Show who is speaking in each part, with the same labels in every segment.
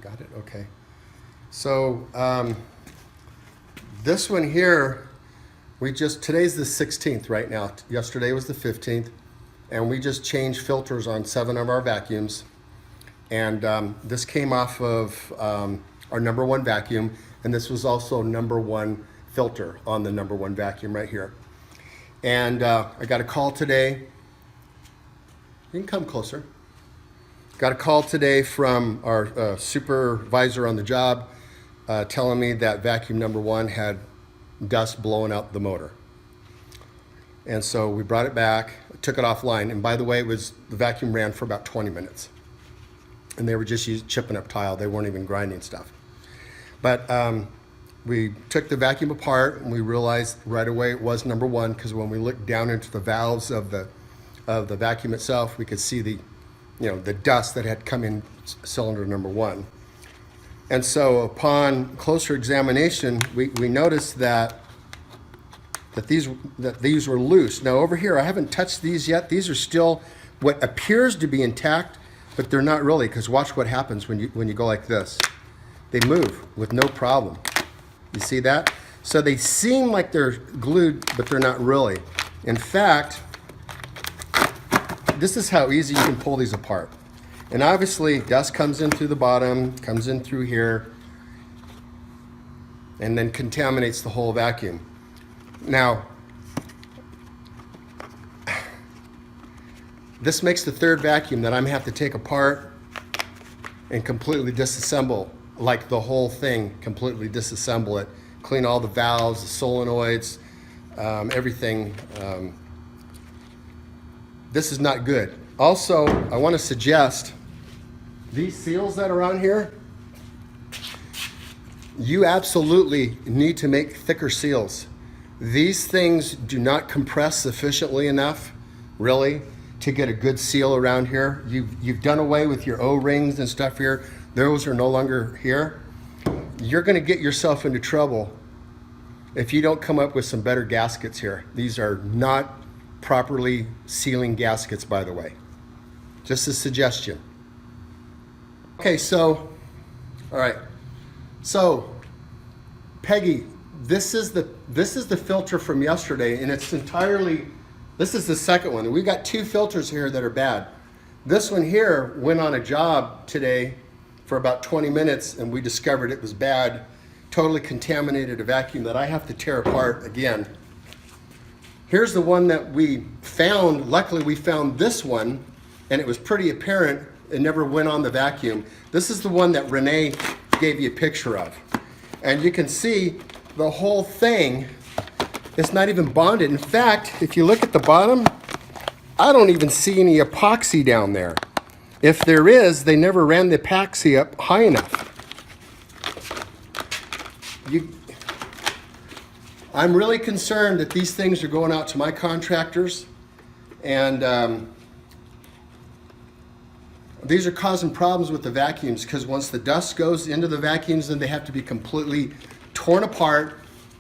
Speaker 1: Got it, okay. So this one here, today's the 16th right now. Yesterday was the 15th, and we just changed filters on 7 of our vacuums. And this came off of our number 1 vacuum, and this was also number 1 filter on the number 1 vacuum right here. And I got a call today. You can come closer. Got a call today from our supervisor on the job telling me that vacuum number 1 had dust blowing out the motor. And so we brought it back, took it offline. And by the way, the vacuum ran for about 20 minutes. And they were just chipping up tile. They weren't even grinding stuff. But we took the vacuum apart, and we realized right away it was number 1, because when we looked down into the valves of the vacuum itself, we could see the dust that had come in cylinder number 1. And so upon closer examination, we noticed that these were loose. Now over here, I haven't touched these yet. These are still what appears to be intact, but they're not really, because watch what happens when you go like this. They move with no problem. You see that? So they seem like they're glued, but they're not really. In fact, this is how easy you can pull these apart. And obviously, dust comes in through the bottom, comes in through here, and then contaminates the whole vacuum. Now, this makes the 3rd vacuum that I'm gonna have to take apart and completely disassemble, like the whole thing, completely disassemble it, clean all the valves, the solenoids, everything. This is not good. Also, I want to suggest these seals that are on here, you absolutely need to make thicker seals. These things do not compress sufficiently enough, really, to get a good seal around here. You've done away with your O-rings and stuff here. Those are no longer here. You're going to get yourself into trouble if you don't come up with some better gaskets here. These are not properly sealing gaskets, by the way. Just a suggestion. Okay, so, all right. So, Peggy, this is the filter from yesterday, and it's entirely, this is the second one. We got 2 filters here that are bad. This one here went on a job today for about 20 minutes, and we discovered it was bad, totally contaminated a vacuum that I have to tear apart again. Here's the one that we found. Luckily, we found this one, and it was pretty apparent. It never went on the vacuum. This is the one that Renee gave you a picture of. And you can see the whole thing is not even bonded. In fact, if you look at the bottom, I don't even see any epoxy down there. If there is, they never ran the epoxy up high enough. I'm really concerned that these things are going out to my contractors, and these are causing problems with the vacuums, because once the dust goes into the vacuums, then they have to be completely torn apart.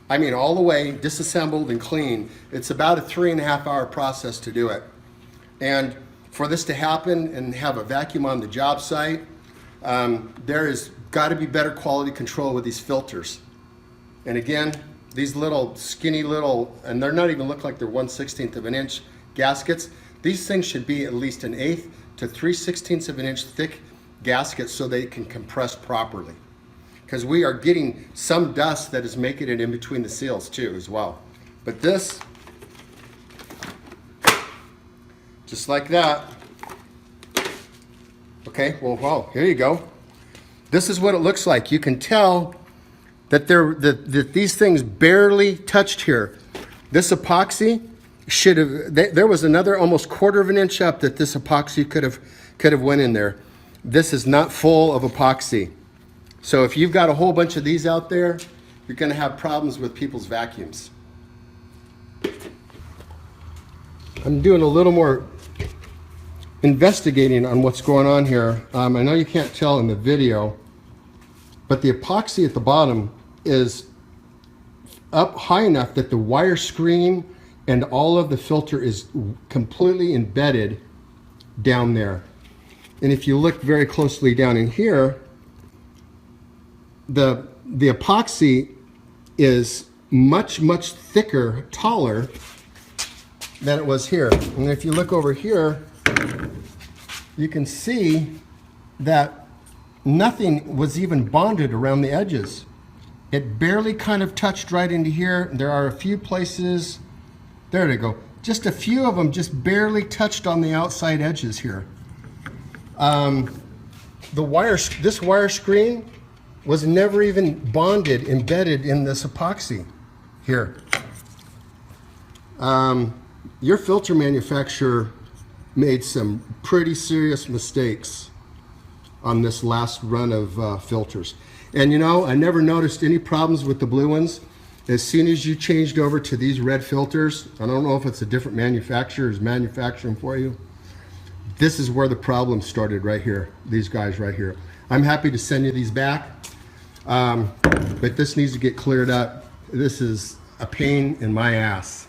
Speaker 1: I mean, all the way, disassembled and cleaned. It's about a 3.5-hour process to do it. And for this to happen and have a vacuum on the job site, there has got to be better quality control with these filters. And again, these little skinny little, and they're not even look like they're 1/16 of an inch gaskets. These things should be at least 1/8 to 3/16 of an inch thick gaskets so they can compress properly. Because we are getting some dust that is making it in between the seals too as well. But this, just like that. Okay, well, wow, here you go. This is what it looks like. You can tell that these things barely touched here. This epoxy should have, there was another almost 1/4 of an inch up that this epoxy could have went in there. This is not full of epoxy. So if you've got a whole bunch of these out there, you're gonna have problems with people's vacuums. I'm doing a little more investigating on what's going on here. I know you can't tell in the video, but the epoxy at the bottom is up high enough that the wire screen and all of the filter is completely embedded down there. And if you look very closely down in here, the epoxy is much thicker, taller than it was here. And if you look over here, you can see that nothing was even bonded around the edges. It barely kind of touched right into here. There are a few places, there they go. Just a few of them just barely touched on the outside edges here. This wire screen was never even bonded, embedded in this epoxy here. Your filter manufacturer made some pretty serious mistakes on this last run of filters. And you know, I never noticed any problems with the blue ones. As soon as you changed over to these red filters, I don't know if it's a different manufacturer is manufacturing for you. This is where the problem started right here, these guys right here. I'm happy to send you these back, but this needs to get cleared up. This is a pain in my ass.